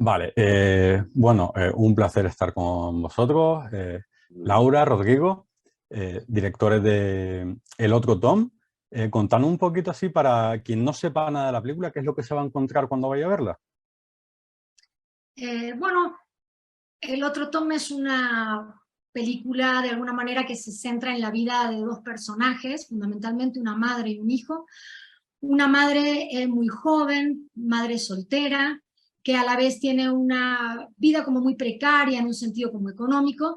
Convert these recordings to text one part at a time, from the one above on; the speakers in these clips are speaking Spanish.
Vale, bueno, un placer estar con vosotros. Mm. Laura, Rodrigo, directores de El Otro Tom. Contadme un poquito así para quien no sepa nada de la película, qué es lo que se va a encontrar cuando vaya a verla. Bueno, El otro Tom es una película de alguna manera que se centra en la vida de dos personajes, fundamentalmente una madre y un hijo. Una madre muy joven, madre soltera, que a la vez tiene una vida como muy precaria en un sentido como económico,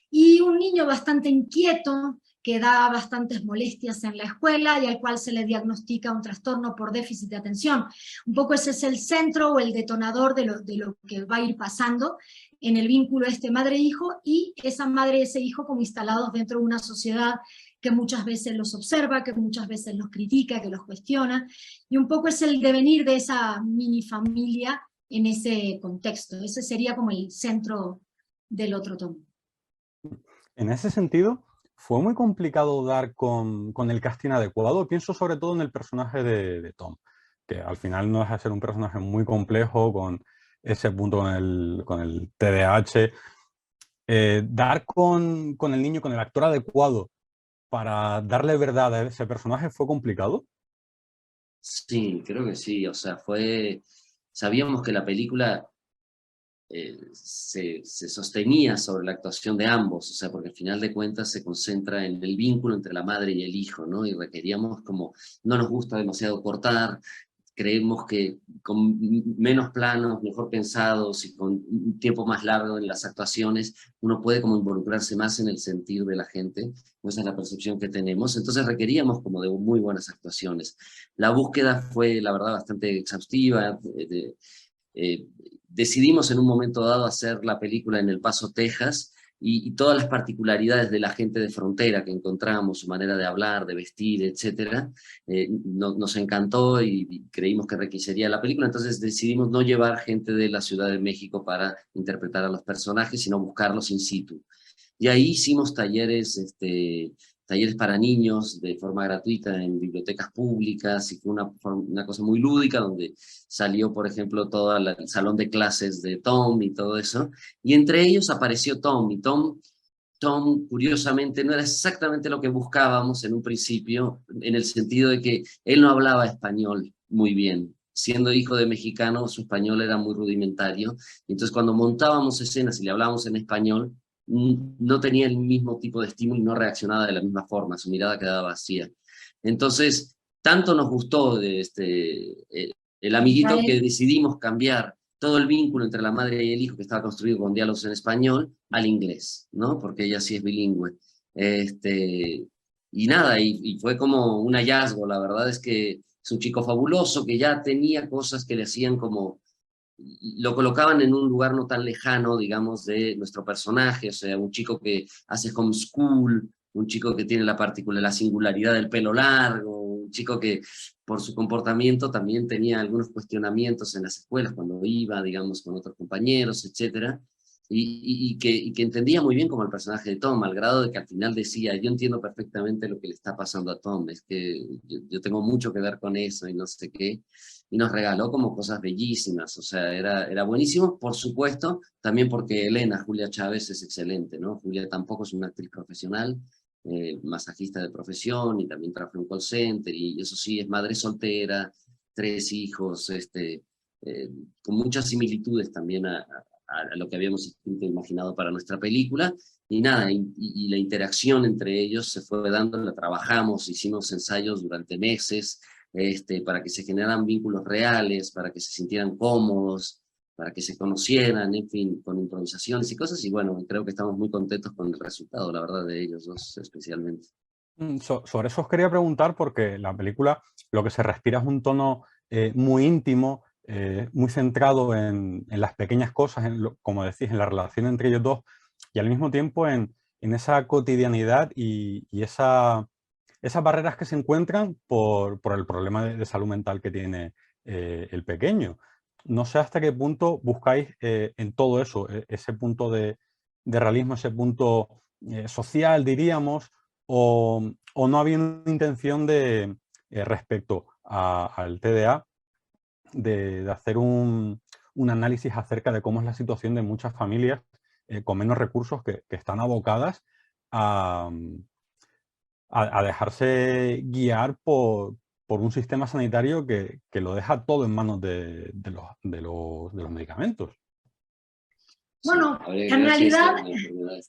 y un niño bastante inquieto que da bastantes molestias en la escuela y al cual se le diagnostica un trastorno por déficit de atención. Un poco ese es el centro o el detonador de lo que va a ir pasando en el vínculo este madre-hijo, y esa madre y ese hijo como instalados dentro de una sociedad que muchas veces los observa, que muchas veces los critica, que los cuestiona, y un poco es el devenir de esa mini familia en ese contexto. Ese sería como el centro del otro tomo. En ese sentido, fue muy complicado dar con el casting adecuado. Pienso sobre todo en el personaje de Tom, que al final no deja de ser un personaje muy complejo, con ese punto con el TDAH. Dar con el niño, con el actor adecuado para darle verdad a ese personaje fue complicado. Sí, creo que sí. O sea, sabíamos que la película se sostenía sobre la actuación de ambos, o sea, porque al final de cuentas se concentra en el vínculo entre la madre y el hijo, ¿no? Y requeríamos como, no nos gusta demasiado cortar, creemos que con menos planos, mejor pensados y con un tiempo más largo en las actuaciones, uno puede como involucrarse más en el sentir de la gente, esa es la percepción que tenemos, entonces requeríamos como de muy buenas actuaciones. La búsqueda fue, la verdad, bastante exhaustiva, eh, decidimos en un momento dado hacer la película en El Paso, Texas, y todas las particularidades de la gente de frontera que encontramos, su manera de hablar, de vestir, etcétera, nos encantó y creímos que requeriría la película, entonces decidimos no llevar gente de la Ciudad de México para interpretar a los personajes, sino buscarlos in situ. Y ahí hicimos talleres para niños de forma gratuita en bibliotecas públicas, y fue una cosa muy lúdica donde salió, por ejemplo, todo el salón de clases de Tom y todo eso, y entre ellos apareció Tom, y Tom, curiosamente, no era exactamente lo que buscábamos en un principio, en el sentido de que él no hablaba español muy bien. Siendo hijo de mexicano, su español era muy rudimentario. Y entonces, cuando montábamos escenas y le hablábamos en español, no tenía el mismo tipo de estímulo y no reaccionaba de la misma forma. Su mirada quedaba vacía. Entonces, tanto nos gustó el amiguito que decidimos cambiar todo el vínculo entre la madre y el hijo, que estaba construido con diálogos en español, al inglés, ¿no? Porque ella sí es bilingüe. Este, y nada, y fue como un hallazgo, la verdad es que es un chico fabuloso que ya tenía cosas que le hacían como, lo colocaban en un lugar no tan lejano, digamos, de nuestro personaje, o sea, un chico que hace homeschool, un chico que tiene la singularidad del pelo largo, un chico que por su comportamiento también tenía algunos cuestionamientos en las escuelas cuando iba, digamos, con otros compañeros, etcétera, y que entendía muy bien como el personaje de Tom, al grado de que al final decía, yo entiendo perfectamente lo que le está pasando a Tom, es que yo tengo mucho que ver con eso y no sé qué, y nos regaló como cosas bellísimas, o sea, era buenísimo, por supuesto, también porque Elena, Julia Chávez, es excelente, ¿no? Julia tampoco es una actriz profesional, masajista de profesión, y también trabaja en un call center, y eso sí, es madre soltera, 3 hijos, con muchas similitudes también a lo que habíamos escrito e imaginado para nuestra película, y nada, y la interacción entre ellos se fue dando, la trabajamos, hicimos ensayos durante meses, para que se generaran vínculos reales, para que se sintieran cómodos, para que se conocieran, en fin, con improvisaciones y cosas, y bueno, creo que estamos muy contentos con el resultado, la verdad, de ellos dos especialmente. Sobre eso os quería preguntar porque la película lo que se respira es un tono muy íntimo, muy centrado en las pequeñas cosas, como decís, en la relación entre ellos dos y al mismo tiempo en esa cotidianidad y esas barreras que se encuentran por el problema de salud mental que tiene el pequeño. No sé hasta qué punto buscáis en todo eso, ese punto de realismo, ese punto social, diríamos, o no había una intención respecto al TDA de hacer un análisis acerca de cómo es la situación de muchas familias con menos recursos que están abocadas a, a dejarse guiar por un sistema sanitario que lo deja todo en manos de los medicamentos. Bueno, Sí,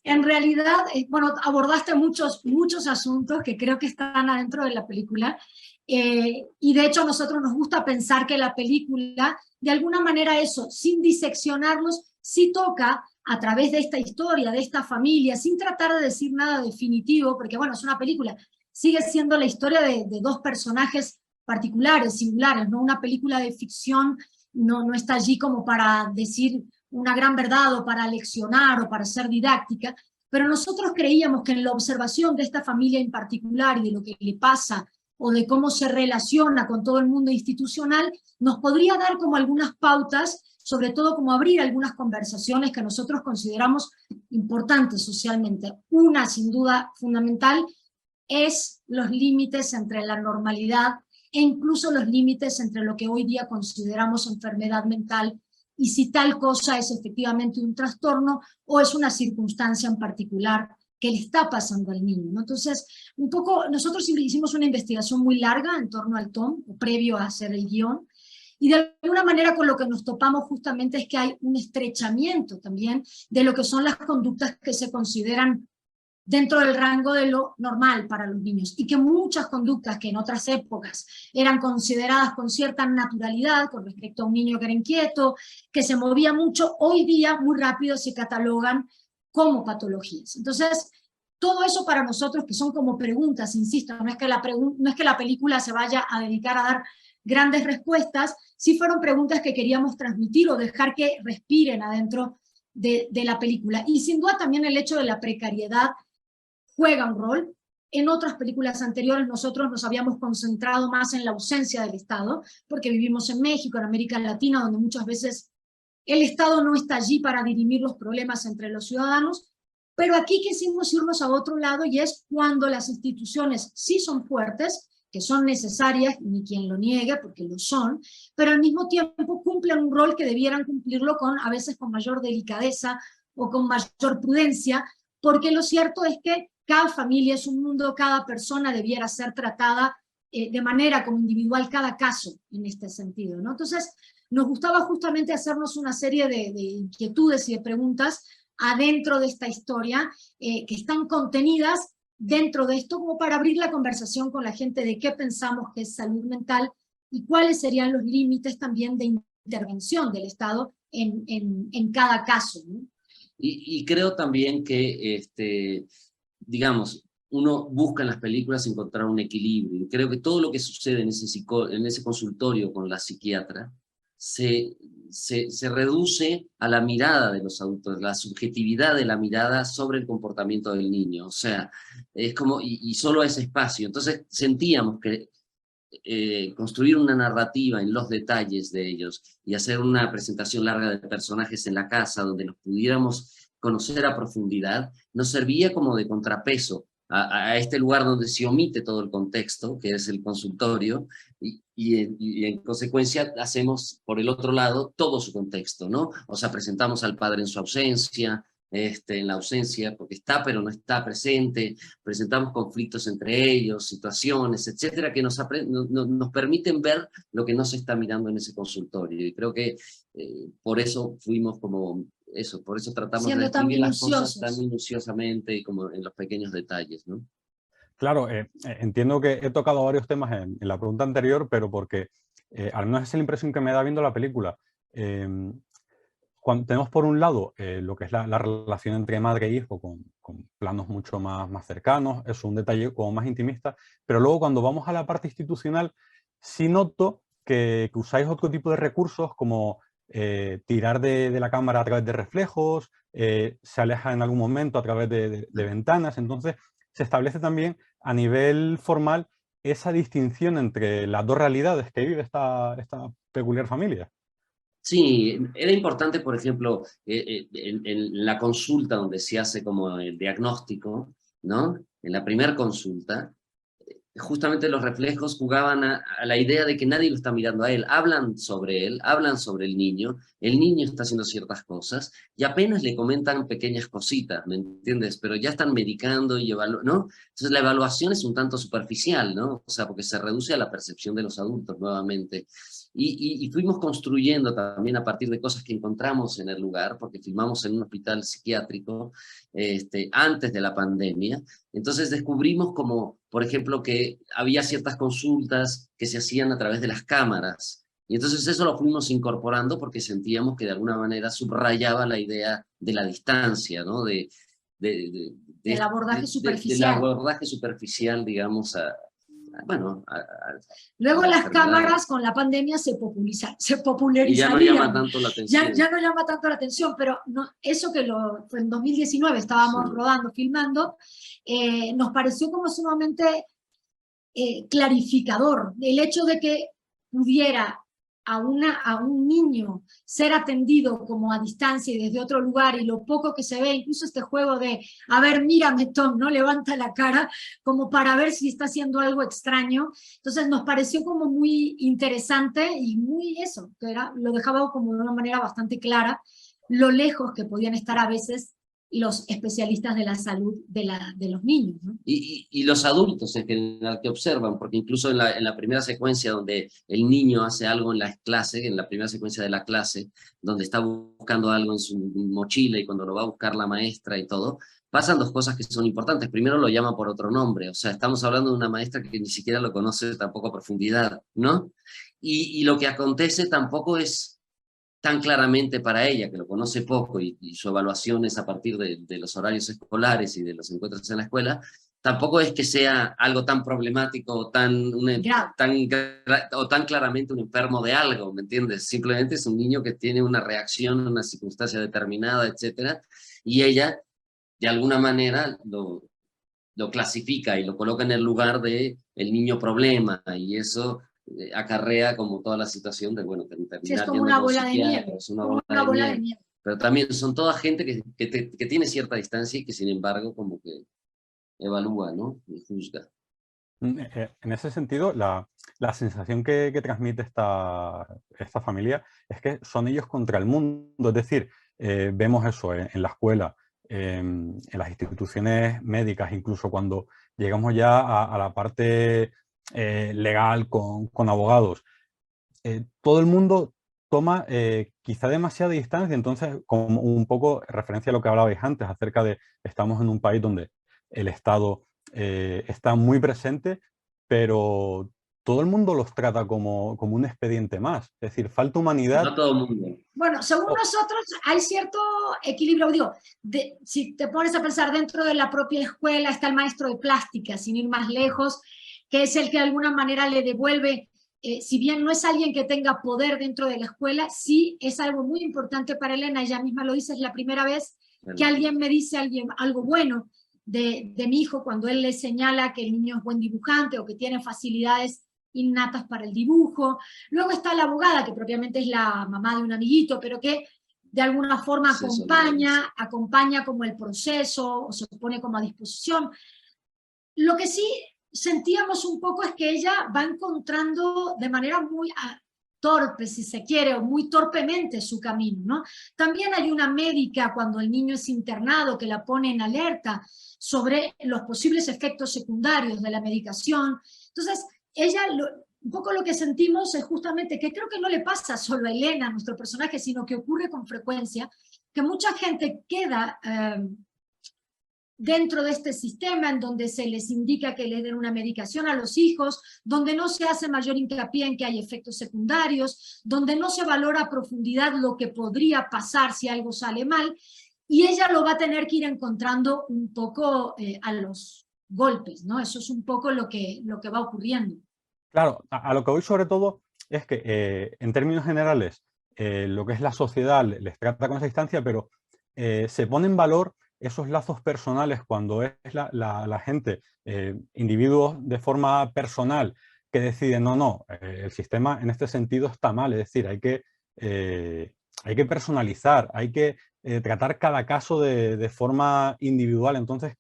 en realidad, bueno, abordaste muchos asuntos que creo que están adentro de la película, y de hecho a nosotros nos gusta pensar que la película, de alguna manera eso, sin diseccionarlos, sí toca a través de esta historia, de esta familia, sin tratar de decir nada definitivo, porque bueno, es una película, sigue siendo la historia de dos personajes particulares, singulares, ¿no? Una película de ficción no está allí como para decir una gran verdad o para leccionar o para ser didáctica, pero nosotros creíamos que en la observación de esta familia en particular y de lo que le pasa o de cómo se relaciona con todo el mundo institucional, nos podría dar como algunas pautas, sobre todo como abrir algunas conversaciones que nosotros consideramos importantes socialmente. Una, sin duda, fundamental, es los límites entre la normalidad e incluso los límites entre lo que hoy día consideramos enfermedad mental y si tal cosa es efectivamente un trastorno o es una circunstancia en particular que le está pasando al niño, ¿no? Entonces, un poco, nosotros hicimos una investigación muy larga en torno al Tom, previo a hacer el guión, y de alguna manera con lo que nos topamos justamente es que hay un estrechamiento también de lo que son las conductas que se consideran dentro del rango de lo normal para los niños, y que muchas conductas que en otras épocas eran consideradas con cierta naturalidad con respecto a un niño que era inquieto, que se movía mucho, hoy día muy rápido se catalogan como patologías. Entonces, todo eso para nosotros, que son como preguntas, insisto, no es que la película se vaya a dedicar a dar grandes respuestas, sí fueron preguntas que queríamos transmitir o dejar que respiren adentro de la película. Y sin duda también el hecho de la precariedad juega un rol. En otras películas anteriores nosotros nos habíamos concentrado más en la ausencia del Estado, porque vivimos en México, en América Latina, donde muchas veces el Estado no está allí para dirimir los problemas entre los ciudadanos, pero aquí quisimos irnos a otro lado, y es cuando las instituciones sí son fuertes, que son necesarias, ni quien lo niegue, porque lo son, pero al mismo tiempo cumplen un rol que debieran cumplirlo a veces con mayor delicadeza o con mayor prudencia, porque lo cierto es que cada familia es un mundo, cada persona debiera ser tratada de manera como individual, cada caso en este sentido, ¿no? Entonces, nos gustaba justamente hacernos una serie de inquietudes y de preguntas adentro de esta historia, que están contenidas dentro de esto, como para abrir la conversación con la gente de qué pensamos que es salud mental y cuáles serían los límites también de intervención del Estado en cada caso, ¿no? Y creo también que, digamos, uno busca en las películas encontrar un equilibrio. Creo que todo lo que sucede en ese consultorio con la psiquiatra se reduce a la mirada de los adultos, la subjetividad de la mirada sobre el comportamiento del niño. O sea, es como, y solo ese espacio. Entonces sentíamos que construir una narrativa en los detalles de ellos y hacer una presentación larga de personajes en la casa donde los pudiéramos conocer a profundidad, nos servía como de contrapeso a este lugar donde se omite todo el contexto, que es el consultorio, y en consecuencia hacemos por el otro lado todo su contexto, ¿no? O sea, presentamos al padre en su ausencia, en la ausencia, porque está pero no está presente, presentamos conflictos entre ellos, situaciones, etcétera, que nos permiten ver lo que no se está mirando en ese consultorio. Y creo que por eso fuimos como eso, por eso tratamos de describir las cosas tan minuciosamente y como en los pequeños detalles, ¿no? Claro, entiendo que he tocado varios temas en la pregunta anterior, pero porque al menos esa es la impresión que me da viendo la película. Cuando tenemos por un lado lo que es la relación entre madre e hijo con planos mucho más cercanos, es un detalle como más intimista, pero luego cuando vamos a la parte institucional, sí noto que usáis otro tipo de recursos como tirar de la cámara a través de reflejos, se aleja en algún momento a través de ventanas, entonces se establece también a nivel formal esa distinción entre las dos realidades que vive esta peculiar familia. Sí, era importante, por ejemplo, en la consulta donde se hace como el diagnóstico, ¿no? En la primera consulta, justamente los reflejos jugaban a la idea de que nadie lo está mirando a él. Hablan sobre él, hablan sobre el niño está haciendo ciertas cosas, y apenas le comentan pequeñas cositas, ¿me entiendes? Pero ya están medicando y evaluando, ¿no? Entonces la evaluación es un tanto superficial, ¿no? O sea, porque se reduce a la percepción de los adultos nuevamente. Y fuimos construyendo también a partir de cosas que encontramos en el lugar, porque filmamos en un hospital psiquiátrico antes de la pandemia. Entonces descubrimos como, por ejemplo, que había ciertas consultas que se hacían a través de las cámaras. Y entonces eso lo fuimos incorporando porque sentíamos que de alguna manera subrayaba la idea de la distancia, ¿no? El abordaje superficial. Del abordaje superficial, digamos, bueno, luego las cámaras con la pandemia se popularizaron. Y ya no llama tanto la atención. Ya no llama tanto la atención, pero no, eso que en 2019 estábamos rodando, filmando, nos pareció como sumamente clarificador. El hecho de que pudiera a un niño ser atendido como a distancia y desde otro lugar, y lo poco que se ve, incluso este juego de, a ver, mírame Tom, ¿no? Levanta la cara como para ver si está haciendo algo extraño. Entonces nos pareció como muy interesante y muy eso, que lo dejaba como de una manera bastante clara, lo lejos que podían estar a veces los especialistas de la salud de los niños, ¿no? Y los adultos en general que observan, porque incluso en la primera secuencia donde el niño hace algo en la clase, en la primera secuencia de la clase, donde está buscando algo en su mochila y cuando lo va a buscar la maestra y todo, pasan dos cosas que son importantes. Primero lo llama por otro nombre, o sea, estamos hablando de una maestra que ni siquiera lo conoce tampoco a profundidad, ¿no? Y lo que acontece tampoco es tan claramente para ella, que lo conoce poco y su evaluación es a partir de los horarios escolares y de los encuentros en la escuela, tampoco es que sea algo tan problemático o tan claramente un enfermo de algo, ¿me entiendes? Simplemente es un niño que tiene una reacción a una circunstancia determinada, etcétera, y ella, de alguna manera, lo clasifica y lo coloca en el lugar de el niño problema, y eso acarrea como toda la situación de, bueno, terminar sí, es como una bola de nieve. Es una bola de nieve. Pero también son toda gente que tiene cierta distancia y que sin embargo como que evalúa, ¿no? Y juzga. En ese sentido, la sensación que transmite esta familia es que son ellos contra el mundo. Es decir, vemos eso en la escuela, en las instituciones médicas, incluso cuando llegamos ya a la parte legal con abogados. Todo el mundo toma quizá demasiada distancia, entonces como un poco referencia a lo que hablabais antes acerca de estamos en un país donde el Estado está muy presente, pero todo el mundo los trata como un expediente más. Es decir, falta humanidad. No todo el mundo. Bueno, según nosotros hay cierto equilibrio. Digo, si te pones a pensar, dentro de la propia escuela está el maestro de plástica, sin ir más lejos, que es el que de alguna manera le devuelve, si bien no es alguien que tenga poder dentro de la escuela, sí es algo muy importante para Elena. Ella misma lo dice, es la primera vez que alguien me dice algo bueno de mi hijo, cuando él le señala que el niño es buen dibujante o que tiene facilidades innatas para el dibujo. Luego está la abogada, que propiamente es la mamá de un amiguito, pero que de alguna forma acompaña como el proceso, o se pone como a disposición. Lo que sí sentíamos un poco es que ella va encontrando de manera muy torpe, si se quiere, o muy torpemente su camino, ¿no? También hay una médica cuando el niño es internado que la pone en alerta sobre los posibles efectos secundarios de la medicación. Entonces, ella, un poco lo que sentimos es justamente que creo que no le pasa solo a Elena, nuestro personaje, sino que ocurre con frecuencia, que mucha gente queda dentro de este sistema en donde se les indica que le den una medicación a los hijos, donde no se hace mayor hincapié en que hay efectos secundarios, donde no se valora a profundidad lo que podría pasar si algo sale mal, y ella lo va a tener que ir encontrando un poco a los golpes, ¿no? Eso es un poco lo que va ocurriendo. Claro, a lo que voy sobre todo es que en términos generales lo que es la sociedad les trata con esa distancia, pero se pone en valor esos lazos personales cuando es la gente, individuos de forma personal, que deciden, no, el sistema en este sentido está mal, es decir, hay que personalizar, hay que tratar cada caso de forma individual. Entonces,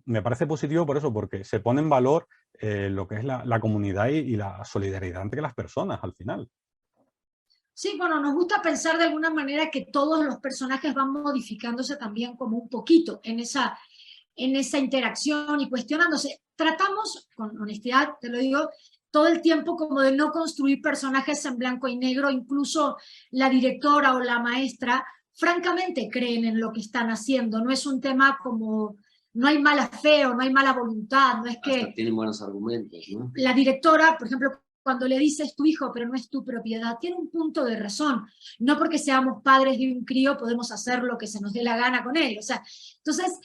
me parece positivo por eso, porque se pone en valor lo que es la comunidad y la solidaridad entre las personas al final. Sí, bueno, nos gusta pensar de alguna manera que todos los personajes van modificándose también como un poquito en esa interacción y cuestionándose. Tratamos, con honestidad, te lo digo, todo el tiempo como de no construir personajes en blanco y negro, incluso la directora o la maestra francamente creen en lo que están haciendo, no es un tema como, no hay mala fe o no hay mala voluntad, no es que... Hasta tienen buenos argumentos, ¿no? La directora, por ejemplo, cuando le dice es tu hijo, pero no es tu propiedad, tiene un punto de razón. No porque seamos padres de un crío podemos hacer lo que se nos dé la gana con él. O sea, entonces,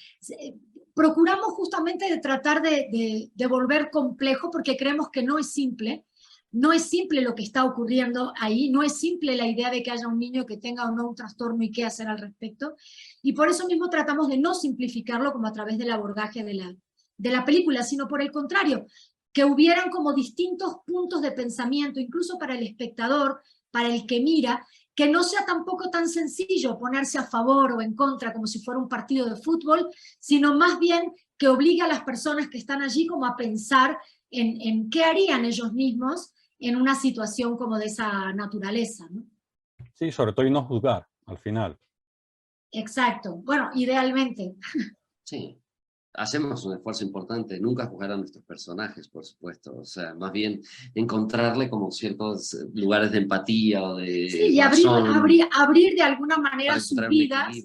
procuramos justamente de tratar de volver complejo porque creemos que no es simple. No es simple lo que está ocurriendo ahí, no es simple la idea de que haya un niño que tenga o no un trastorno y qué hacer al respecto. Y por eso mismo tratamos de no simplificarlo como a través del abordaje de la película, sino por el contrario, que hubieran como distintos puntos de pensamiento, incluso para el espectador, para el que mira, que no sea tampoco tan sencillo ponerse a favor o en contra como si fuera un partido de fútbol, sino más bien que obligue a las personas que están allí como a pensar en qué harían ellos mismos en una situación como de esa naturaleza, ¿no? Sí, sobre todo y no juzgar al final. Exacto. Bueno, idealmente. Sí. Hacemos un esfuerzo importante, nunca juzgar a nuestros personajes, por supuesto, o sea, más bien encontrarle como ciertos lugares de empatía o de sí, y abrir de alguna manera sus vidas,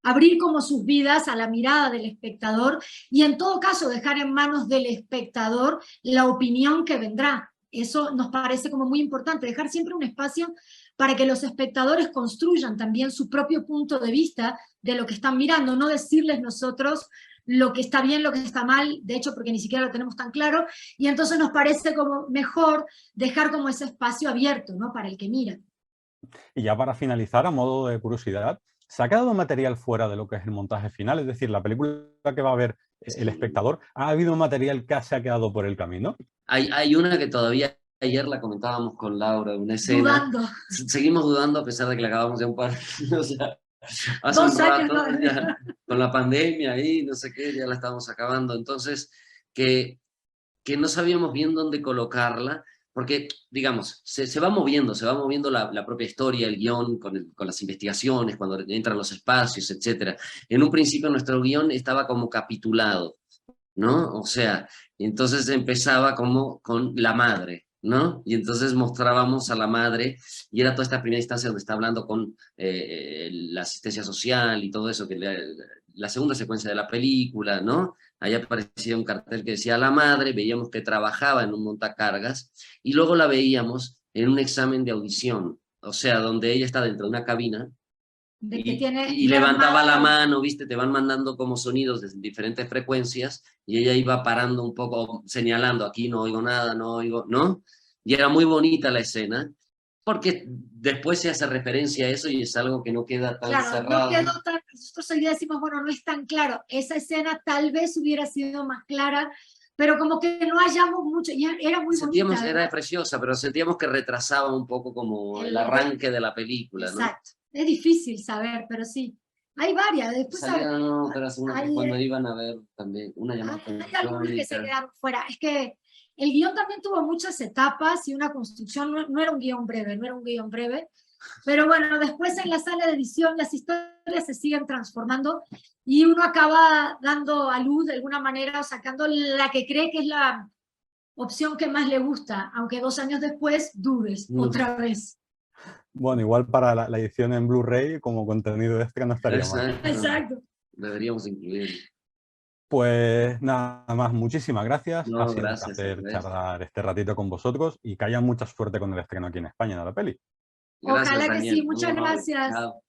abrir como sus vidas a la mirada del espectador y en todo caso dejar en manos del espectador la opinión que vendrá. Eso nos parece como muy importante, dejar siempre un espacio para que los espectadores construyan también su propio punto de vista de lo que están mirando, no decirles nosotros lo que está bien, lo que está mal, de hecho porque ni siquiera lo tenemos tan claro, y entonces nos parece como mejor dejar como ese espacio abierto, ¿no? Para el que mira. Y ya para finalizar, a modo de curiosidad, ¿se ha quedado material fuera de lo que es el montaje final? Es decir, la película que va a ver el espectador, ¿ha habido material que se ha quedado por el camino? Hay una que todavía ayer la comentábamos con Laura, una escena. Dudando. Seguimos dudando a pesar de que la acabamos ya un par, o sea, hace un rato, ya, con la pandemia ahí, no sé qué, ya la estábamos acabando. Entonces, que no sabíamos bien dónde colocarla, porque, digamos, se va moviendo la propia historia, el guión, con las investigaciones, cuando entran los espacios, etc. En un principio nuestro guión estaba como capitulado, ¿no? O sea, entonces empezaba como con la madre, ¿no? Y entonces mostrábamos a la madre, y era toda esta primera instancia donde está hablando con la asistencia social y todo eso, que la segunda secuencia de la película, ¿no? Ahí aparecía un cartel que decía la madre, veíamos que trabajaba en un montacargas, y luego la veíamos en un examen de audición, o sea, donde ella está dentro de una cabina, y levantaba la mano, ¿viste? Te van mandando como sonidos de diferentes frecuencias y ella iba parando un poco, señalando, aquí no oigo nada, no oigo, ¿no? Y era muy bonita la escena, porque después se hace referencia a eso y es algo que no queda tan cerrado. No quedó tan, nosotros hoy día decimos, bueno, no es tan claro, esa escena tal vez hubiera sido más clara, pero como que no hallamos mucho, y era muy bonita. Era preciosa, pero sentíamos que retrasaba un poco como el arranque de la película, ¿no? Exacto. Es difícil saber, pero sí. Hay varias. Después cuando iban a ver también una llamada. Hay algunas que se quedaron fuera. Es que el guión también tuvo muchas etapas y una construcción. No era un guión breve, pero bueno, después en la sala de edición las historias se siguen transformando y uno acaba dando a luz de alguna manera o sacando la que cree que es la opción que más le gusta, aunque 2 años después dudes otra vez. Bueno, igual para la edición en Blu-ray como contenido extra no estaría mal. Exacto. Deberíamos incluirlo. Pues nada más, muchísimas gracias. No, ha sido gracias, un placer charlar este ratito con vosotros y que haya mucha suerte con el estreno aquí en España de la peli. Ojalá que sí, muchas gracias. Chao.